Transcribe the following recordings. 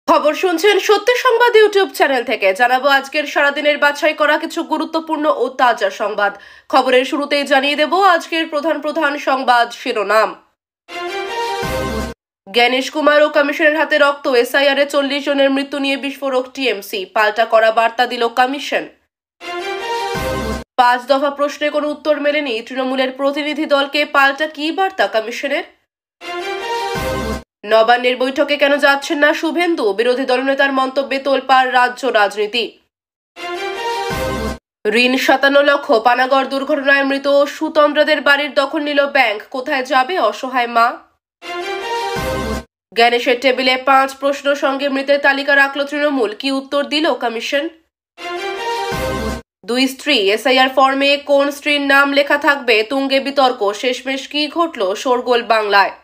খবর শুনছেন সত্য সংবাদ ইউটিউব চ্যানেল থেকে। জানাবো আজকের সারাদিনের বাছাই করা কিছু গুরুত্বপূর্ণ ও তাজা সংবাদ। খবরের শুরুতেই জানিয়ে দেব আজকের প্রধান সংবাদ শিরোনাম। জ্ঞানেশ কুমার ও কমিশনের হাতে রক্ত, এসআইআর এ 40 জনের মৃত্যু নিয়ে বিস্ফোরক টিএমসি, পাল্টা করা বার্তা দিল কমিশন। 5 দফা প্রশ্নে কোনো উত্তর মেলেনি তৃণমূলের প্রতিনিধি দলকে, পাল্টা কি বার্তা কমিশনের। নবান্নের বৈঠকে কেন যাচ্ছেন না শুভেন্দু, বিরোধী দলনেতার মন্তব্যে তোলপাড় রাজ্য রাজনীতি। ঋণ 57 লক্ষ, পানাগড় দুর্ঘটনায় মৃত সুতন্দ্রাদের বাড়ির দখল নিল ব্যাংক, কোথায় যাবে অসহায় মা। জ্ঞানেশের টেবিলে 5 প্রশ্ন সঙ্গে মৃতের তালিকা রাখল তৃণমূল, কি উত্তর দিল কমিশন। 2 স্ত্রী, এসআইআর ফর্মে কোন স্ত্রীর নাম লেখা থাকবে, তুঙ্গে বিতর্ক, শেষমেশ কি ঘটল শোরগোল বাংলায়।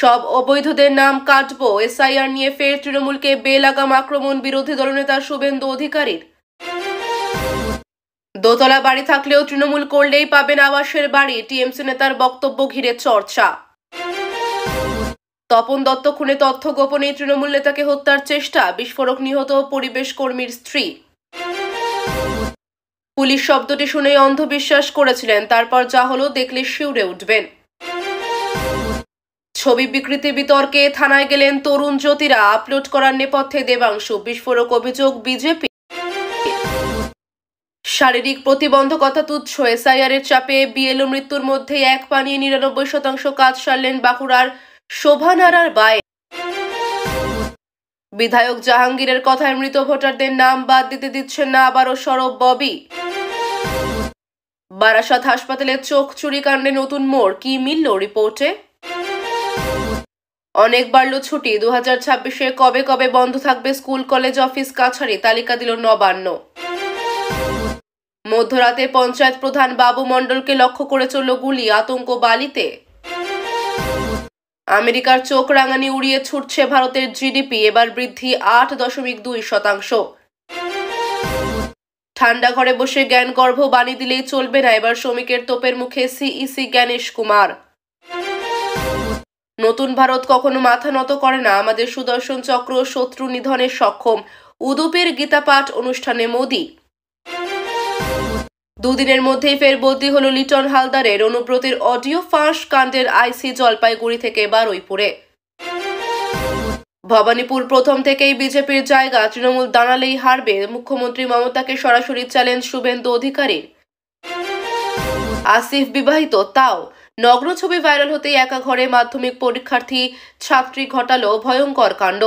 সব অবৈধদের নাম কাটবো, এসআইআর নিয়ে ফের তৃণমূলকে বেলাগাম আক্রমণ বিরোধী দলনেতা শুভেন্দু অধিকারীর। দোতলা বাড়ি থাকলেও তৃণমূল করলেই পাবেন আবাসের বাড়ি, টিএমসি নেতার বক্তব্য ঘিরে চর্চা। তপন দত্ত খুনে তথ্য গোপনে তৃণমূল নেতাকে হত্যার চেষ্টা, বিস্ফোরক নিহত পরিবেশ কর্মীর স্ত্রী। পুলিশ শব্দটি শুনেই অন্ধবিশ্বাস করেছিলেন, তারপর যা হলো দেখলে শিউরে উঠবেন। ছবি বিকৃতি বিতর্কে থানায় গেলেন তরুণ জ্যোতিরা, আপলোড করার নেপথ্যে দেবাংশু, বিস্ফোরক অভিযোগ বিজেপি। শারীরিক প্রতিবন্ধকতা তুচ্ছ, এসআইআর এর চাপে বিএলও মৃত্যুর মধ্যে এক পা নিয়ে 99% কাজ সারলেন বাঁকুড়ার শোভানারার বায়ে। বিধায়ক জাহাঙ্গীরের কথায় মৃত ভোটারদের নাম বাদ দিতে দিচ্ছেন না আবারও সরব ববি। বারাসাত হাসপাতালে চোখ চুরি কাণ্ডে নতুন মোড়, কি মিলল রিপোর্টে। অনেক বাড়ল ছুটি, 2026-এ কবে কবে বন্ধ থাকবে স্কুল কলেজ অফিস কাছারি, তালিকা দিল নবান্ন। মধ্যরাতে পঞ্চায়েত প্রধান বাবু মণ্ডলকে লক্ষ্য করে চলল গুলি, আতঙ্ক বালিতে। আমেরিকার চোখ রাঙানি উড়িয়ে ছুটছে ভারতের জিডিপি, এবার বৃদ্ধি 8.2%। ঠান্ডা ঘরে বসে জ্ঞান গর্ভ বাণী দিলেই চলবে না, এবার শ্রমিকের তোপের মুখে সিইসি জ্ঞানেশ কুমার। নতুন ভারত কখনো মাথা নত করে না, আমাদের সুদর্শন চক্র শত্রু নিধনে সক্ষম, উদুপের গীতাপাঠ অনুষ্ঠানে মোদি। দুদিনের মধ্যেই ফের বদলি হলো লিটন হালদারের, অনুব্রতের অডিও ফাঁস কাণ্ডের আইসি জলপাইগুড়ি থেকে বারুইপুরে। ভবানীপুর প্রথম থেকেই বিজেপির জায়গা, তৃণমূল দাঁড়ালেই হারবে, মুখ্যমন্ত্রী মমতাকে সরাসরি চ্যালেঞ্জ শুভেন্দু অধিকারীর। আসিফ বিবাহিত, তাও নগ্ন ছবি ভাইরাল হতেই একা ঘরে মাধ্যমিক পরীক্ষার্থী ছাত্রী ঘটালো ভয়ঙ্কর কাণ্ড।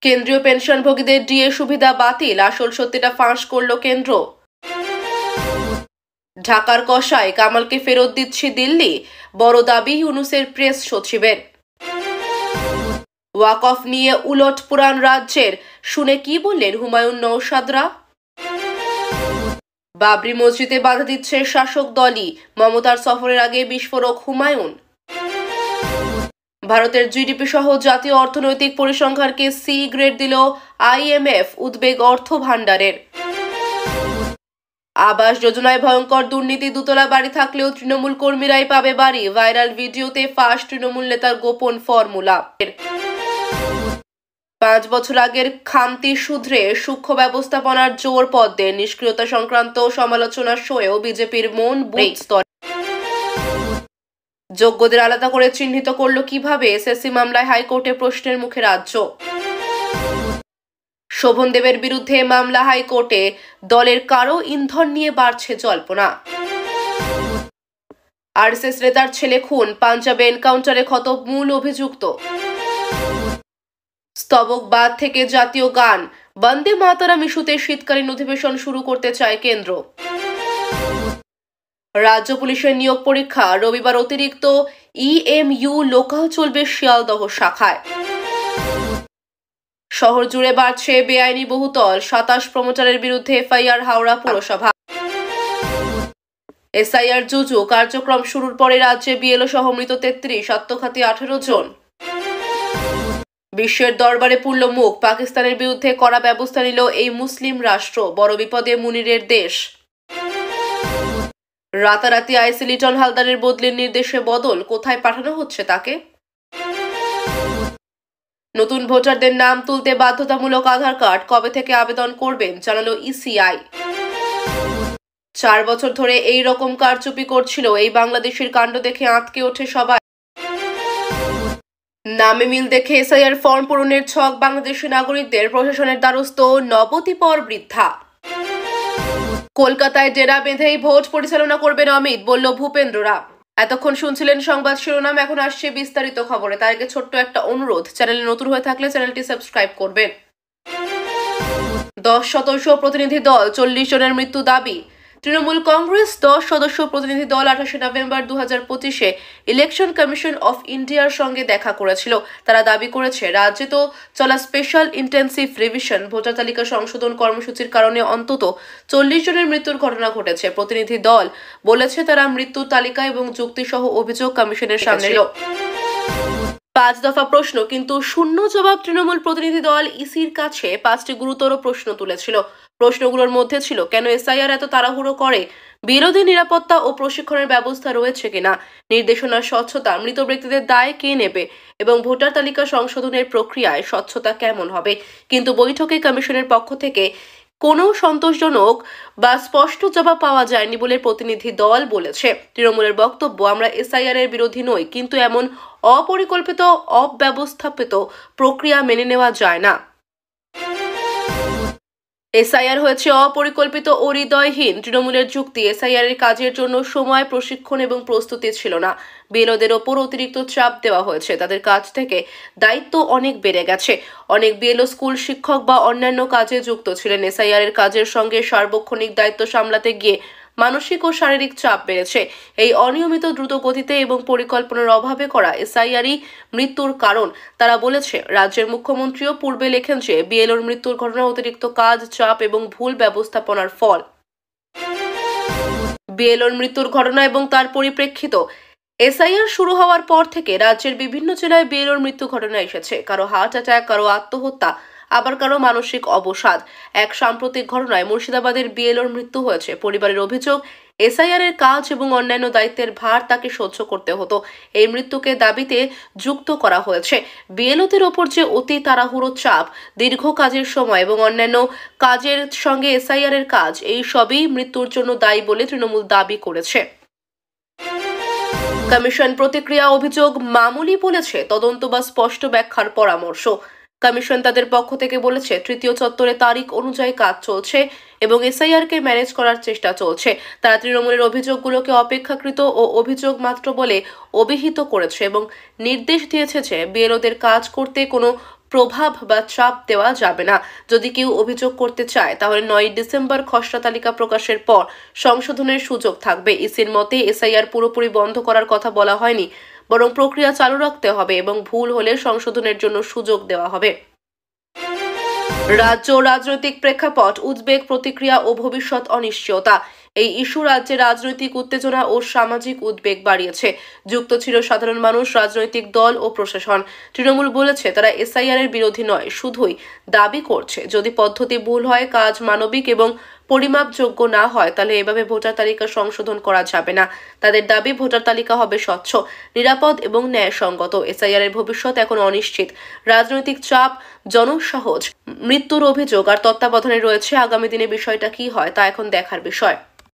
কেন্দ্রীয় পেনশনভোগীদের ডিএ সুবিধা বাতিল, আসল সত্যিটা ফাঁস করল কেন্দ্র। ঢাকার কষায় কামালকে ফেরত দিচ্ছি দিল্লি, বড় দাবি ইউনূসের প্রেস সচিবের। ওয়াকফ নিয়ে উলট পুরাণ রাজ্যের, শুনে কি বললেন হুমায়ুন নওশাদরা। বাবরি মসজিদে বাধা দিচ্ছে শাসক দলই, মমতার সফরের আগে বিস্ফোরক হুমায়ুন। ভারতের জিডিপি সহ জাতীয় অর্থনৈতিক পরিসংখ্যানকে সি গ্রেড দিল আইএমএফ, উদ্বেগ অর্থ ভাণ্ডারের। আবাস যোজনায় ভয়ঙ্কর দুর্নীতি, দুতলা বাড়ি থাকলেও তৃণমূল কর্মীরাই পাবে বাড়ি, ভাইরাল ভিডিওতে ফাঁস তৃণমূল নেতার গোপন ফর্মুলা। 5 বছর আগের খামতি শুধরে সূক্ষ্ম ব্যবস্থাপনার জোর পদ্মে, নিষ্ক্রিয়তা সংক্রান্ত সমালোচনা শোয়েও বিজেপির মন বুথ স্তরে। যোগ্যদের আলাদা করে চিহ্নিত করল কিভাবে, এসএসসি মামলায় হাইকোর্টে প্রশ্নের মুখে রাজ্য। শোভন দেবের বিরুদ্ধে মামলা হাইকোর্টে, দলের কারো ইন্ধন নিয়ে বাড়ছে জল্পনা। আরএসএস নেতার ছেলে খুন, পাঞ্জাবে এনকাউন্টারে ক্ষত মূল অভিযুক্ত। স্তবক বাদ থেকে জাতীয় গান, বন্দে মাতরম ইস্যুতে শীতকালীন অধিবেশন শুরু করতে চায় কেন্দ্র। রাজ্য পুলিশের নিয়োগ পরীক্ষা, রবিবার অতিরিক্ত ইএমইউ লোকাল চলবে শিয়ালদহ শাখায়। শহর জুড়ে বাড়ছে বেআইনি বহুতল, 27 প্রমোটারের বিরুদ্ধে এফআইআর হাওড়া পুরসভা। এসআইআর জুজু কার্যক্রম শুরুর পরে রাজ্যে বিএলও সহ মৃত 33, আত্মঘাতী 18 জন। বিশ্বের দরবারে পুরল মুখ, পাকিস্তানের বিরুদ্ধে কড়া ব্যবস্থা নিল এই মুসলিম রাষ্ট্র, বড় বিপদে মুনিরের দেশ। রাতারাতি আইসি লিটন হালদারের বদলির নির্দেশে বদল, কোথায় পাঠানো হচ্ছে তাকে। নতুন ভোটারদের নাম তুলতে বাধ্যতামূলক আধার কার্ড কবে থেকে আবেদন করবেন জানালো ইসিআই। 4 বছর ধরে এই রকম কারচুপি করছিল এই বাংলাদেশের কাণ্ড দেখে আঁতকে ওঠে সবাই। নামে মিল দেখে এসআইআর ফর্ম পূরণের ছক বাংলাদেশি নাগরিকদের, প্রশাসনের দ্বারস্থ নবতিপর বৃদ্ধা। কলকাতায় ডেরা বেঁধেই ভোট পরিচালনা করবেন অমিত, বলল ভূপেন্দ্ররা। এতক্ষণ শুনছিলেন সংবাদ শিরোনাম, এখন আসছে বিস্তারিত খবরে। তার আগে ছোট্ট একটা অনুরোধ, চ্যানেলে নতুন হয়ে থাকলে চ্যানেলটি সাবস্ক্রাইব করবেন। 10 সদস্য প্রতিনিধি দল, 40 জনের মৃত্যু দাবি। তৃণমূল কংগ্রেস 10 সদস্য প্রতিনিধি দল 28 নভেম্বর 2025-এ ইলেকশন কমিশন অফ ইন্ডিয়ার সঙ্গে দেখা করেছিল। তারা দাবি করেছে, রাজ্যে তো চলা স্পেশাল ইন্টেন্সিভ রিভিশন ভোটার তালিকা সংশোধন কর্মসূচির কারণে অন্তত 40 জনের মৃত্যুর ঘটনা ঘটেছে। প্রতিনিধি দল বলেছে, তারা মৃত্যুর তালিকা এবং যুক্তিসহ অভিযোগ কমিশনের সামনে এলো। 5 দফা প্রশ্ন, কিন্তু শূন্য জবাব। তৃণমূল প্রতিনিধি দল ইসির কাছে 5টি গুরুতর প্রশ্ন তুলেছিল। প্রশ্নগুলোর মধ্যে ছিল, কেন এসআইআর এত তাড়াহুড়ো করে, বিরোধী নিরাপত্তা ও প্রশিক্ষণের ব্যবস্থা রয়েছে কিনা, নির্দেশনার স্বচ্ছতা, মৃত ব্যক্তিদের দায় কে নেবে এবং ভোটার তালিকা সংশোধনের প্রক্রিয়ায় স্বচ্ছতা কেমন হবে। কিন্তু বৈঠকে কমিশনের পক্ষ থেকে কোনো সন্তোষজনক বা স্পষ্ট জবাব পাওয়া যায়নি বলে প্রতিনিধি দল বলেছে। তৃণমূলের বক্তব্য, আমরা এসআইআর এর বিরোধী নই, কিন্তু এমন অপরিকল্পিত অব্যবস্থাপিত প্রক্রিয়া মেনে নেওয়া যায় না। এসআইআর হয়েছে অপরিকল্পিত ও হৃদয়হীন। তৃণমূলের যুক্তি, এসআইআর এর কাজের জন্য সময়, প্রশিক্ষণ এবং প্রস্তুতি ছিল না। বিএলওদের ওপর অতিরিক্ত চাপ দেওয়া হয়েছে, তাদের কাজ থেকে দায়িত্ব অনেক বেড়ে গেছে। অনেক বিএলও স্কুল শিক্ষক বা অন্যান্য কাজে যুক্ত ছিলেন। এসআইআর এর কাজের সঙ্গে সার্বক্ষণিক দায়িত্ব সামলাতে গিয়ে মানসিক ও শারীরিক চাপ বেড়েছে। এই অনিয়মিত দ্রুত গতিতে এবং পরিকল্পনার অভাবে করা এসআইআরই মৃত্যুর কারণ। তারা বলেছে, রাজ্যের মুখ্যমন্ত্রীও পূর্বে লেখেন যে বিএলওর মৃত্যুর ঘটনা অতিরিক্ত কাজ, চাপ এবং ভুল ব্যবস্থাপনার ফল। বিএলওর মৃত্যুর ঘটনা এবং তার পরিপ্রেক্ষিত, এসআইআর শুরু হওয়ার পর থেকে রাজ্যের বিভিন্ন জেলায় বিএলওর মৃত্যু ঘটনা এসেছে। কারো হার্ট অ্যাটাক, কারো আত্মহত্যা, আবার কারো মানসিক অবসাদ। এক সাম্প্রতিক ঘটনায় মুর্শিদাবাদের বিএলওর মৃত্যু হয়েছে। পরিবারের অভিযোগ, এসআইআর এর কাজ এবং অন্যান্য দায়িত্বের ভার তাকে সহ্য করতে হতো। এই মৃত্যুকে দাবিতে যুক্ত করা হয়েছে। বিএলওদের ওপর যে অতি তাড়াহুড়ো চাপ, দীর্ঘ কাজের সময় এবং অন্যান্য কাজের সঙ্গে এসআইআর এর কাজ, এই সবই মৃত্যুর জন্য দায়ী বলে তৃণমূল দাবি করেছে। কমিশন প্রতিক্রিয়া, অভিযোগ মামুলি বলেছে, তদন্ত বা স্পষ্ট ব্যাখ্যার পরামর্শ। কমিশন তাদের পক্ষ থেকে বলেছে, তৃতীয় চত্বরে তারিখ অনুযায়ী কাজ চলছে এবং এসআইআর কে ম্যানেজ করার চেষ্টা চলছে। তারা তৃণমূলের অভিযোগগুলোকে অপেক্ষাকৃত ও অভিযোগ মাত্র বলে অভিহিত করেছে এবং নির্দেশ দিয়েছে যে বিএলওদের কাজ করতে কোনো প্রভাব বা চাপ দেওয়া যাবে না। যদি কেউ অভিযোগ করতে চায় তাহলে 9 ডিসেম্বর খসড়া তালিকা প্রকাশের পর সংশোধনের সুযোগ থাকবে। ইসির মতে, এসআইআর পুরোপুরি বন্ধ করার কথা বলা হয়নি, বরং প্রক্রিয়া চালু রাখতে হবে এবং ভুল হলে সংশোধনের জন্য সুযোগ দেওয়া হবে। রাজ্য রাজনৈতিক প্রেক্ষাপট, উদ্বেগ, প্রতিক্রিয়া ও ভবিষ্যৎ অনিশ্চয়তা। এই ইস্যু রাজ্যে রাজনৈতিক উত্তেজনা ও সামাজিক উদ্বেগ বাড়িয়েছে। যুক্ত ছিল সাধারণ মানুষ, রাজনৈতিক দল ও প্রশাসন। তৃণমূল বলেছে, তারা এসআইআর এর বিরোধী নয়, শুধুই দাবি করছে যদি পদ্ধতি ভুল হয়, কাজ মানবিক এবং পরিমাপযোগ্য না হয়, তাহলে এভাবে ভোটার তালিকা সংশোধন করা যাবে না। তাদের দাবি, ভোটার তালিকা হবে স্বচ্ছ, নিরাপদ এবং ন্যায়সঙ্গত। এসআইআর এর ভবিষ্যৎ এখন অনিশ্চিত। রাজনৈতিক চাপ, জনসহজ, মৃত্যুর অভিযোগ আর তত্ত্বাবধানে রয়েছে। আগামী দিনে বিষয়টা কি হয় তা এখন দেখার বিষয়।